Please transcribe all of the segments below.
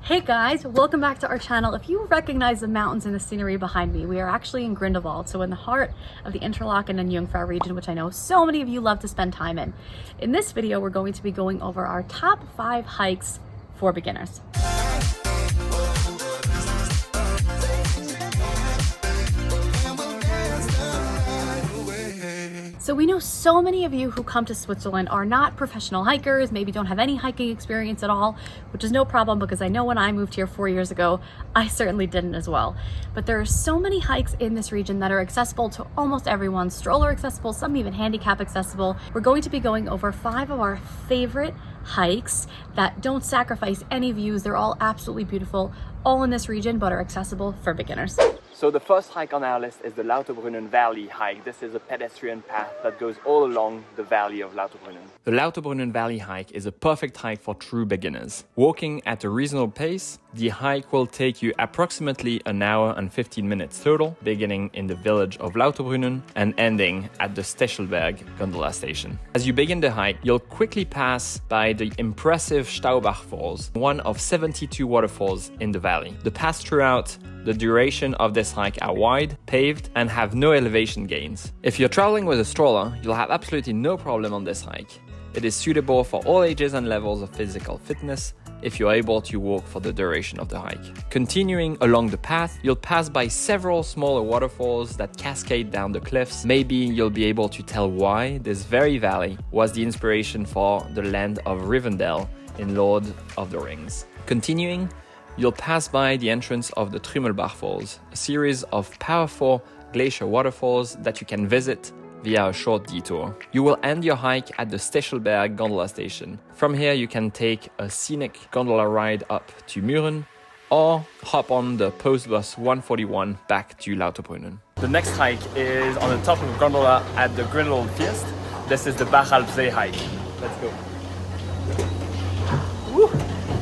Hey guys, welcome back to our channel. If you recognize the mountains and the scenery behind me, we are actually in Grindelwald, so in the heart of the Interlaken and Jungfrau region, which I know so many of you love to spend time in. In this video, we're going to be going over our top 5 hikes for beginners. So we know so many of you who come to Switzerland are not professional hikers, maybe don't have any hiking experience at all, which is no problem because I know when I moved here 4 years ago, I certainly didn't as well. But there are so many hikes in this region that are accessible to almost everyone, stroller accessible, some even handicap accessible. We're going to be going over 5 of our favorite hikes that don't sacrifice any views. They're all absolutely beautiful, all in this region, but are accessible for beginners. So the first hike on our list is the Lauterbrunnen Valley hike. This is a pedestrian path that goes all along the valley of Lauterbrunnen. The Lauterbrunnen Valley hike is a perfect hike for true beginners. Walking at a reasonable pace, the hike will take you approximately an hour and 15 minutes total, beginning in the village of Lauterbrunnen and ending at the Stechelberg gondola station. As you begin the hike, you'll quickly pass by the impressive Staubach Falls, one of 72 waterfalls in the valley. The paths throughout the duration of this hike are wide, paved, and have no elevation gains. If you're traveling with a stroller, you'll have absolutely no problem on this hike. It is suitable for all ages and levels of physical fitness if you're able to walk for the duration of the hike. Continuing along the path, you'll pass by several smaller waterfalls that cascade down the cliffs. Maybe you'll be able to tell why this very valley was the inspiration for the land of Rivendell in Lord of the Rings. Continuing, you'll pass by the entrance of the Trümmelbach Falls, a series of powerful glacier waterfalls that you can visit via a short detour. You will end your hike at the Stechelberg gondola station. From here you can take a scenic gondola ride up to Mürren or hop on the Postbus 141 back to Lauterbrunnen. The next hike is on the top of the gondola at the Grindelwald Fiest. This is the Bachalpsee hike. Let's go. Woo!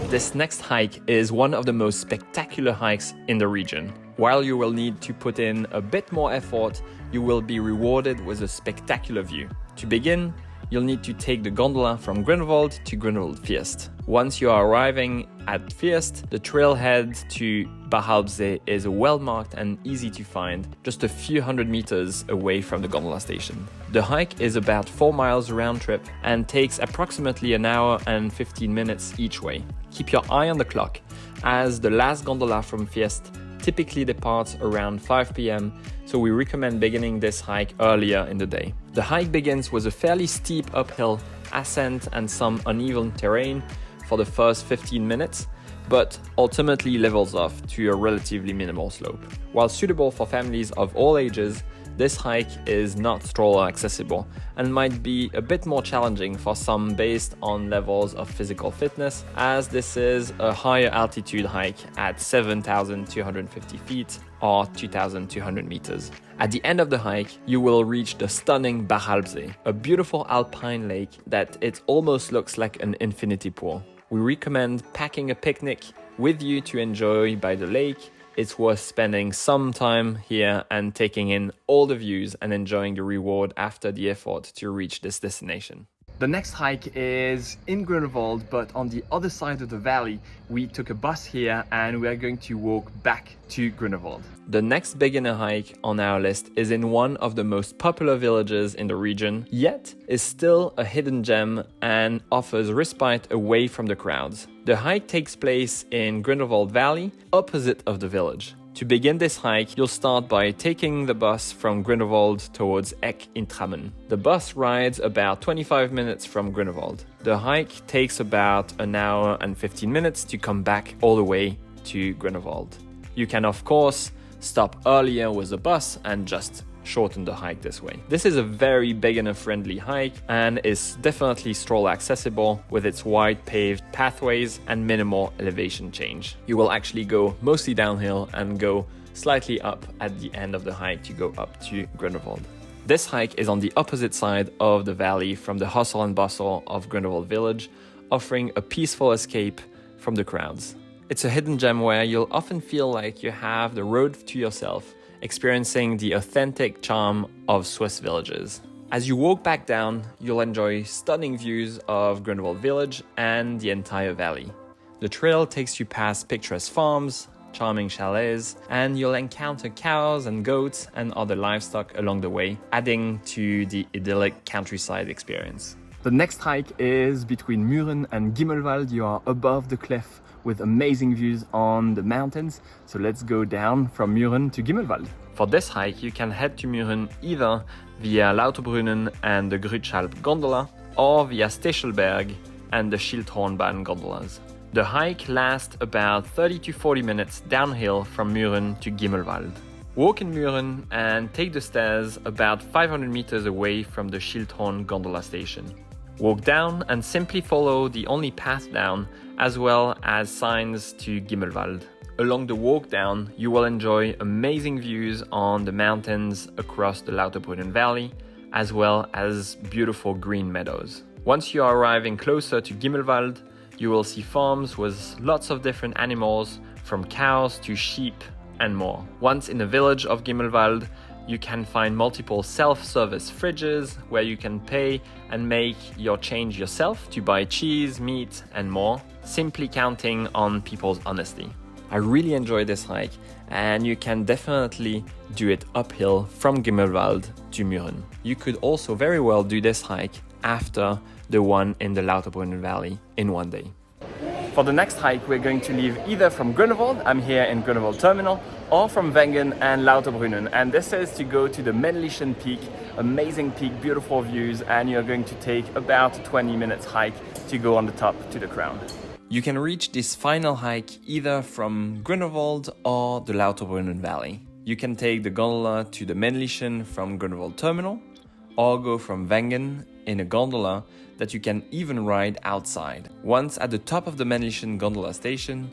This next hike is one of the most spectacular hikes in the region. While you will need to put in a bit more effort, you will be rewarded with a spectacular view. To begin, you'll need to take the gondola from Grindelwald to Grindelwald Fiest. Once you are arriving at Fiest, the trailhead to Bachalpsee is well-marked and easy to find, just a few hundred meters away from the gondola station. The hike is about 4 miles round trip and takes approximately an hour and 15 minutes each way. Keep your eye on the clock, as the last gondola from Fiest typically departs around 5 p.m, so we recommend beginning this hike earlier in the day. The hike begins with a fairly steep uphill ascent and some uneven terrain for the first 15 minutes, but ultimately levels off to a relatively minimal slope. While suitable for families of all ages, this hike is not stroller accessible and might be a bit more challenging for some based on levels of physical fitness, as this is a higher altitude hike at 7,250 feet or 2,200 meters. At the end of the hike, you will reach the stunning Bachalpsee, a beautiful alpine lake that it almost looks like an infinity pool. We recommend packing a picnic with you to enjoy by the lake. It's worth spending some time here and taking in all the views and enjoying the reward after the effort to reach this destination. The next hike is in Grindelwald, but on the other side of the valley. We took a bus here and we are going to walk back to Grindelwald. The next beginner hike on our list is in one of the most popular villages in the region, yet is still a hidden gem and offers respite away from the crowds. The hike takes place in Grindelwald Valley, opposite of the village. To begin this hike, you'll start by taking the bus from Grindelwald towards Eck in Trammen. The bus rides about 25 minutes from Grindelwald. The hike takes about an hour and 15 minutes to come back all the way to Grindelwald. You can of course stop earlier with the bus and just shorten the hike this way. This is a very beginner-friendly hike and is definitely stroller accessible with its wide paved pathways and minimal elevation change. You will actually go mostly downhill and go slightly up at the end of the hike to go up to Grindelwald. This hike is on the opposite side of the valley from the hustle and bustle of Grindelwald village, offering a peaceful escape from the crowds. It's a hidden gem where you'll often feel like you have the road to yourself, experiencing the authentic charm of Swiss villages. As you walk back down, you'll enjoy stunning views of Grindelwald village and the entire valley. The trail takes you past picturesque farms, charming chalets, and you'll encounter cows and goats and other livestock along the way, adding to the idyllic countryside experience. The next hike is between Mürren and Grindelwald. You are above the cliff with amazing views on the mountains. So let's go down from Mürren to Grindelwald. For this hike, you can head to Mürren either via Lauterbrunnen and the Grütschalp gondola or via Stechelberg and the Schildhornbahn gondolas. The hike lasts about 30 to 40 minutes downhill from Mürren to Grindelwald. Walk in Mürren and take the stairs about 500 meters away from the Schildhorn gondola station. Walk down and simply follow the only path down, as well as signs to Grindelwald. Along the walk down, you will enjoy amazing views on the mountains across the Lauterbrunnen Valley, as well as beautiful green meadows. Once you are arriving closer to Grindelwald, you will see farms with lots of different animals, from cows to sheep and more. Once in the village of Grindelwald, you can find multiple self-service fridges where you can pay and make your change yourself to buy cheese, meat and more, simply counting on people's honesty. I really enjoyed this hike, and you can definitely do it uphill from Grindelwald to Mürren. You could also very well do this hike after the one in the Lauterbrunnen Valley in one day. For the next hike, we're going to leave either from Grindelwald, I'm here in Grindelwald Terminal, or from Wengen and Lauterbrunnen. And this is to go to the Menan Peak, amazing peak, beautiful views, and you're going to take about a 20 minutes hike to go on the top to the crown. You can reach this final hike either from Grindelwald or the Lauterbrunnen Valley. You can take the gondola to the Menan from Grindelwald Terminal, or go from Wengen in a gondola that you can even ride outside. Once at the top of the Menan gondola station,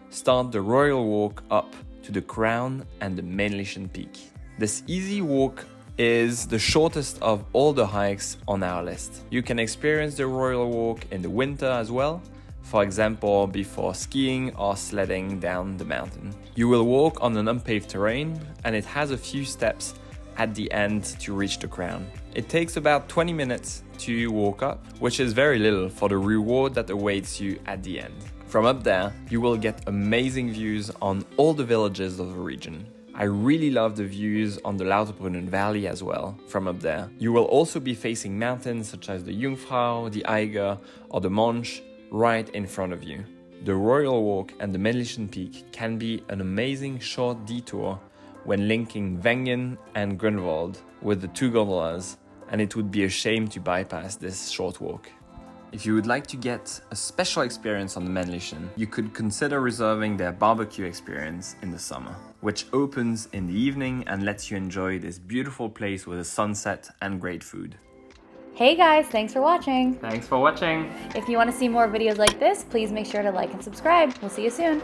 start the royal walk up to the crown and the Menan Peak. This easy walk is the shortest of all the hikes on our list. You can experience the royal walk in the winter as well, for example before skiing or sledding down the mountain. You will walk on an unpaved terrain, and it has a few steps at the end to reach the crown. It takes about 20 minutes to walk up, which is very little for the reward that awaits you at the end. From up there, you will get amazing views on all the villages of the region. I really love the views on the Lauterbrunnen Valley as well from up there. You will also be facing mountains such as the Jungfrau, the HIKES or the Mönch right in front of you. The Royal Walk and the Menan Peak can be an amazing short detour when linking Wengen and Grindelwald with the two gondolas, and it would be a shame to bypass this short walk. If you would like to get a special experience on the Menan, you could consider reserving their barbecue experience in the summer, which opens in the evening and lets you enjoy this beautiful place with a sunset and great food. Hey guys, thanks for watching. Thanks for watching. If you want to see more videos like this, please make sure to like and subscribe. We'll see you soon.